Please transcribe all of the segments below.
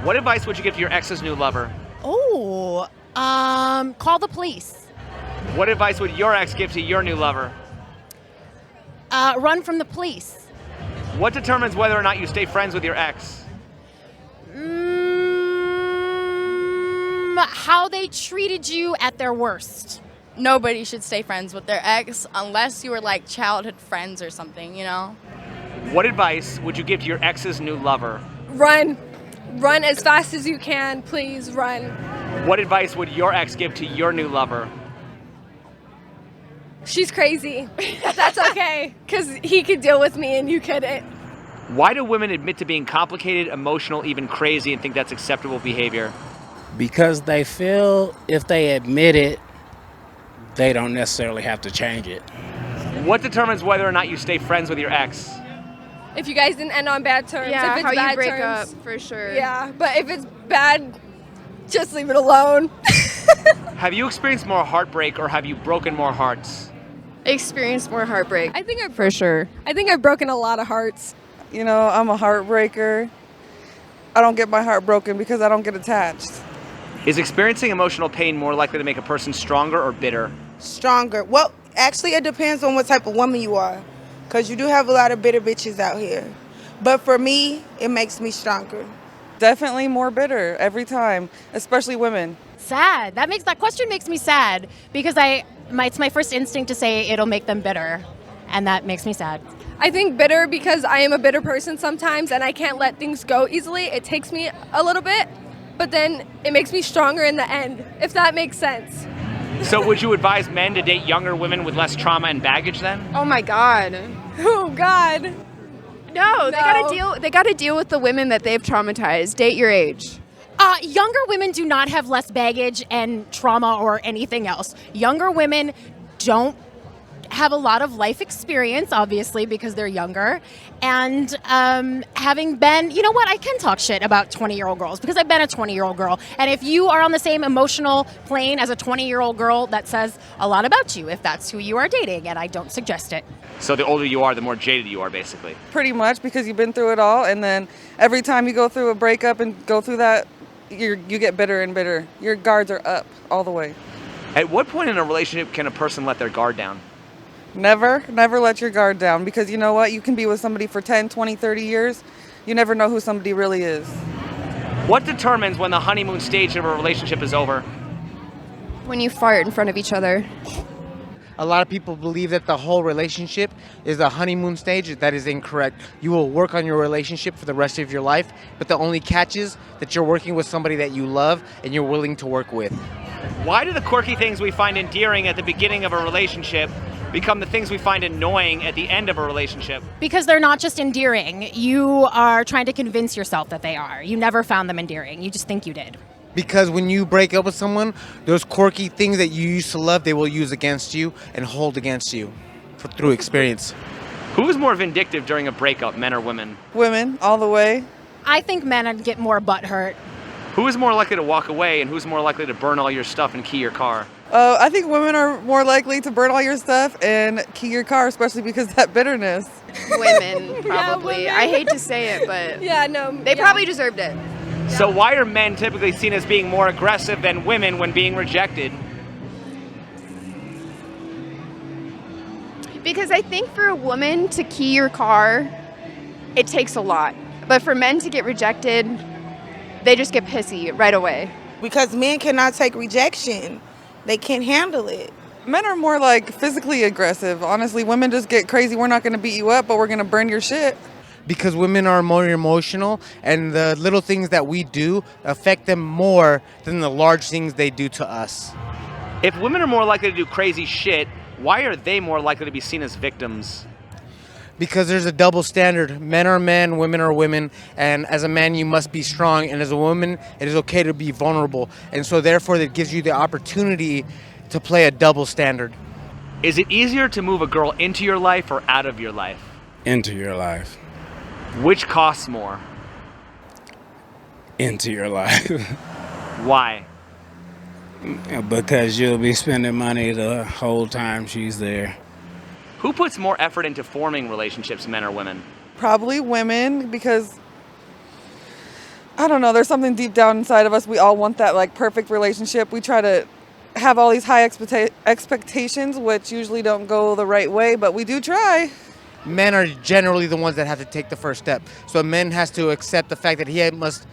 What advice would you give to your ex's new lover? Oh, call the police. What advice would your ex give to your new lover? Run from the police. What determines whether or not you stay friends with your ex? How they treated you at their worst. Nobody should stay friends with their ex unless you were like childhood friends or something, you know? What advice would you give to your ex's new lover? Run. Run as fast as you can, please run. What advice would your ex give to your new lover? She's crazy. That's okay, because he could deal with me and you couldn't. Why do women admit to being complicated, emotional, even crazy, and think that's acceptable behavior? Because they feel if they admit it, they don't necessarily have to change it. What determines whether or not you stay friends with your ex? If you guys didn't end on bad terms, Yeah, if it's how bad you break terms, up, for sure. Yeah, but if it's bad, just leave it alone. Have you experienced more heartbreak or have you broken more hearts? Experience more heartbreak. I think I've for sure. broken a lot of hearts. You know, I'm a heartbreaker. I don't get my heart broken because I don't get attached. Is experiencing emotional pain more likely to make a person stronger or bitter? Stronger. Well, actually, it depends on what type of woman you are. Because you do have a lot of bitter bitches out here. But for me, it makes me stronger. Definitely more bitter every time, especially women. Sad. That question makes me sad because it's my first instinct to say it'll make them bitter, and that makes me sad. I think bitter because I am a bitter person sometimes and I can't let things go easily. It takes me a little bit, but then it makes me stronger in the end, if that makes sense. So would you advise men to date younger women with less trauma and baggage then? Oh my God. Oh God. No, they gotta deal with the women that they've traumatized. Date your age. Younger women do not have less baggage and trauma or anything else. Younger women don't have a lot of life experience, obviously, because they're younger. And having been, you know what, I can talk shit about 20-year-old girls because I've been a 20-year-old girl. And if you are on the same emotional plane as a 20-year-old girl, that says a lot about you if that's who you are dating, and I don't suggest it. So the older you are, the more jaded you are, basically. Pretty much, because you've been through it all, and then every time you go through a breakup and go through that, you get bitter and bitter. Your guards are up all the way. At what point in a relationship can a person let their guard down? Never let your guard down, because you know what? You can be with somebody for 10, 20, 30 years. You never know who somebody really is. What determines when the honeymoon stage of a relationship is over? When you fart in front of each other. A lot of people believe that the whole relationship is a honeymoon stage. That is incorrect. You will work on your relationship for the rest of your life, but the only catch is that you're working with somebody that you love and you're willing to work with. Why do the quirky things we find endearing at the beginning of a relationship become the things we find annoying at the end of a relationship? Because they're not just endearing. You are trying to convince yourself that they are. You never found them endearing. You just think you did. Because when you break up with someone, those quirky things that you used to love, they will use against you and hold against you through experience. Who is more vindictive during a breakup, men or women? Women, all the way. I think men get more butthurt. Who is more likely to walk away and who's more likely to burn all your stuff and key your car? I think women are more likely to burn all your stuff and key your car, especially because of that bitterness. Women, probably. Yeah, women. I hate to say it, but Yeah, no. they probably deserved it. So why are men typically seen as being more aggressive than women when being rejected? Because I think for a woman to key your car, it takes a lot. But for men to get rejected, they just get pissy right away. Because men cannot take rejection. They can't handle it. Men are more like physically aggressive. Honestly, women just get crazy. We're not going to beat you up, but we're going to burn your shit. Because women are more emotional, and the little things that we do affect them more than the large things they do to us. If women are more likely to do crazy shit, why are they more likely to be seen as victims? Because there's a double standard. Men are men, women are women, and as a man you must be strong, and as a woman it is okay to be vulnerable. And so therefore that gives you the opportunity to play a double standard. Is it easier to move a girl into your life or out of your life? Into your life. Which costs more? Into your life. Why? Because you'll be spending money the whole time she's there. Who puts more effort into forming relationships, men or women? Probably women, because I don't know. There's something deep down inside of us. We all want that like perfect relationship. We try to have all these high expectations, which usually don't go the right way, but we do try. Men are generally the ones that have to take the first step. So a man has to accept the fact that he must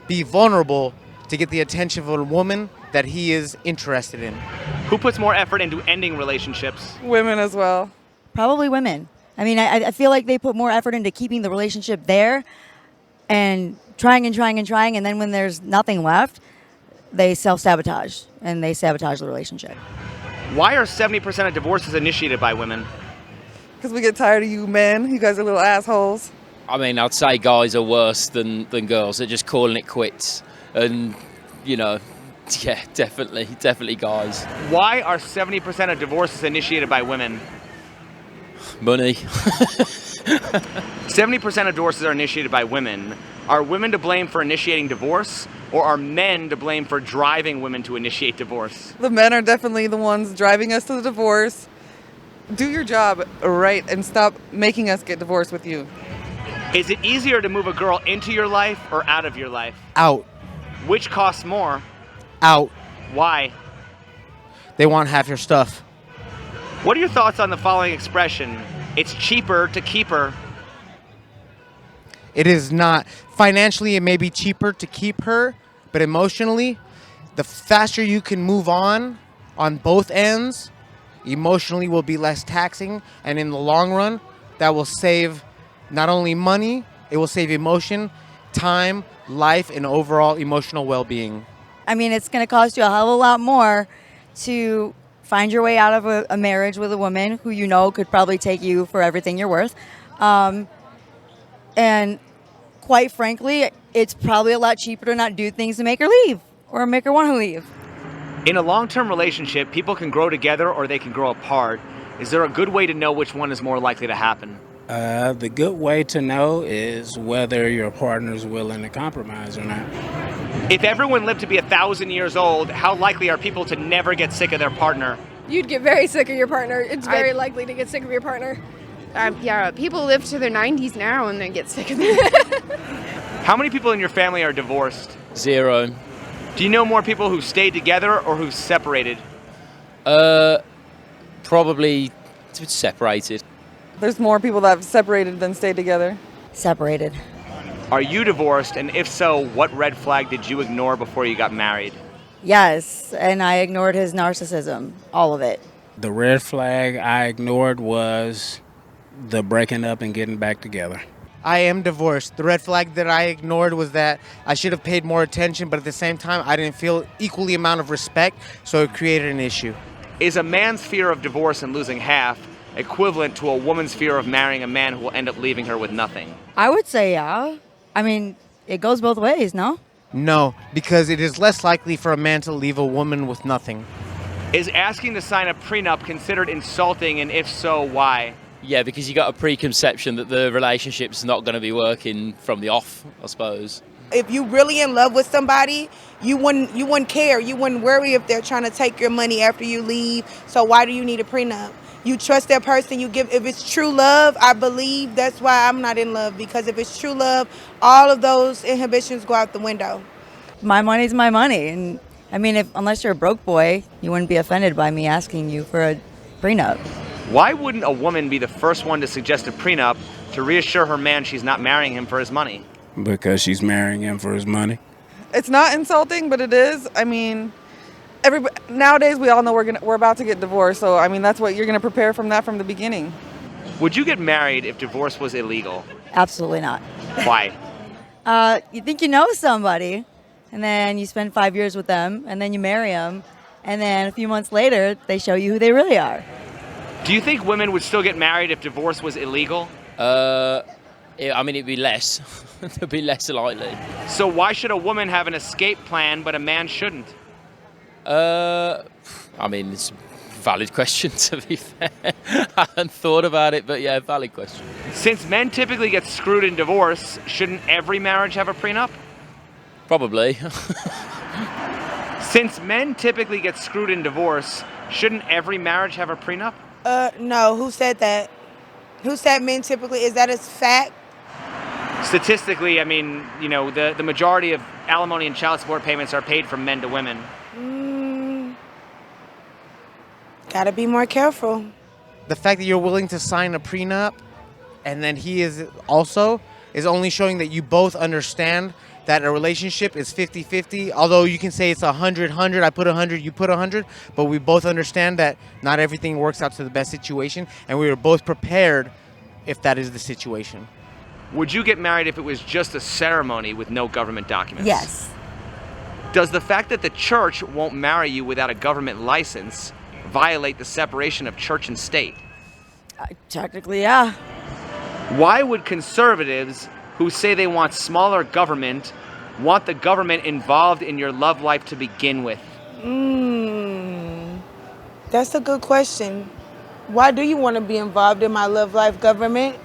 be vulnerable to get the attention of a woman that he is interested in. Who puts more effort into ending relationships? Women as well. Probably women. I mean, I feel like they put more effort into keeping the relationship there and trying, and then when there's nothing left, they self-sabotage and they sabotage the relationship. Why are 70% of divorces initiated by women? Because we get tired of you men. You guys are little assholes. I mean, I'd say guys are worse than girls. They're just calling it quits. And, you know, yeah, definitely guys. Why are 70% of divorces initiated by women? Money. 70% of divorces are initiated by women. Are women to blame for initiating divorce, or are men to blame for driving women to initiate divorce? The men are definitely the ones driving us to the divorce. Do your job right and stop making us get divorced with you. Is it easier to move a girl into your life or out of your life? Out. Which costs more? Out. Why? They want half your stuff. What are your thoughts on the following expression? It's cheaper to keep her. It is not. Financially, it may be cheaper to keep her, but emotionally, the faster you can move on both ends, emotionally will be less taxing, and in the long run, that will save not only money, it will save emotion, time, life, and overall emotional well-being. I mean, it's going to cost you a hell of a lot more to find your way out of a marriage with a woman who you know could probably take you for everything you're worth. And quite frankly, it's probably a lot cheaper to not do things to make her leave or make her want to leave. In a long-term relationship, people can grow together or they can grow apart. Is there a good way to know which one is more likely to happen? The good way to know is whether your partner's willing to compromise or not. If everyone lived to be 1,000 years old, how likely are people to never get sick of their partner? You'd get very sick of your partner. It's very likely to get sick of your partner. Yeah, people live to their 90s now and they get sick of it. How many people in your family are divorced? 0. Do you know more people who stayed together or who separated? Probably separated. There's more people that have separated than stayed together. Separated. Are you divorced? And if so, what red flag did you ignore before you got married? Yes, and I ignored his narcissism, all of it. The red flag I ignored was the breaking up and getting back together. I am divorced. The red flag that I ignored was that I should have paid more attention, but at the same time, I didn't feel equally amount of respect, so it created an issue. Is a man's fear of divorce and losing half equivalent to a woman's fear of marrying a man who will end up leaving her with nothing? I would say yeah. I mean, it goes both ways, no? No, because it is less likely for a man to leave a woman with nothing. Is asking to sign a prenup considered insulting, and if so, why? Yeah, because you got a preconception that the relationship's not going to be working from the off, I suppose. If you really in love with somebody, you wouldn't care. You wouldn't worry if they're trying to take your money after you leave. So why do you need a prenup? You trust that person, you give. If it's true love, I believe that's why I'm not in love, because if it's true love, all of those inhibitions go out the window. My money's my money, and I mean, unless you're a broke boy, you wouldn't be offended by me asking you for a prenup. Why wouldn't a woman be the first one to suggest a prenup to reassure her man she's not marrying him for his money? Because she's marrying him for his money. It's not insulting, but it is. I mean, nowadays we all know we're about to get divorced, so I mean that's what you're going to prepare from the beginning. Would you get married if divorce was illegal? Absolutely not. Why? You think you know somebody, and then you spend 5 years with them, and then you marry them, and then a few months later they show you who they really are. Do you think women would still get married if divorce was illegal? I mean, it'd be less. It'd be less likely. So why should a woman have an escape plan but a man shouldn't? I mean, it's a valid question, to be fair. I hadn't thought about it, but yeah, valid question. Since men typically get screwed in divorce, shouldn't every marriage have a prenup? Probably. Since men typically get screwed in divorce, shouldn't every marriage have a prenup? No. Who said that? Who said men typically? Is that a fact? Statistically, I mean, you know, the majority of alimony and child support payments are paid from men to women. Gotta be more careful. The fact that you're willing to sign a prenup and then he is also is only showing that you both understand that a relationship is 50-50. Although you can say it's 100-100, I put 100, you put 100, but we both understand that not everything works out to the best situation, and we are both prepared if that is the situation. Would you get married if it was just a ceremony with no government documents? Yes. Does the fact that the church won't marry you without a government license violate the separation of church and state? Technically, yeah. Why would conservatives who say they want smaller government want the government involved in your love life to begin with? That's a good question. Why do you want to be involved in my love life, government?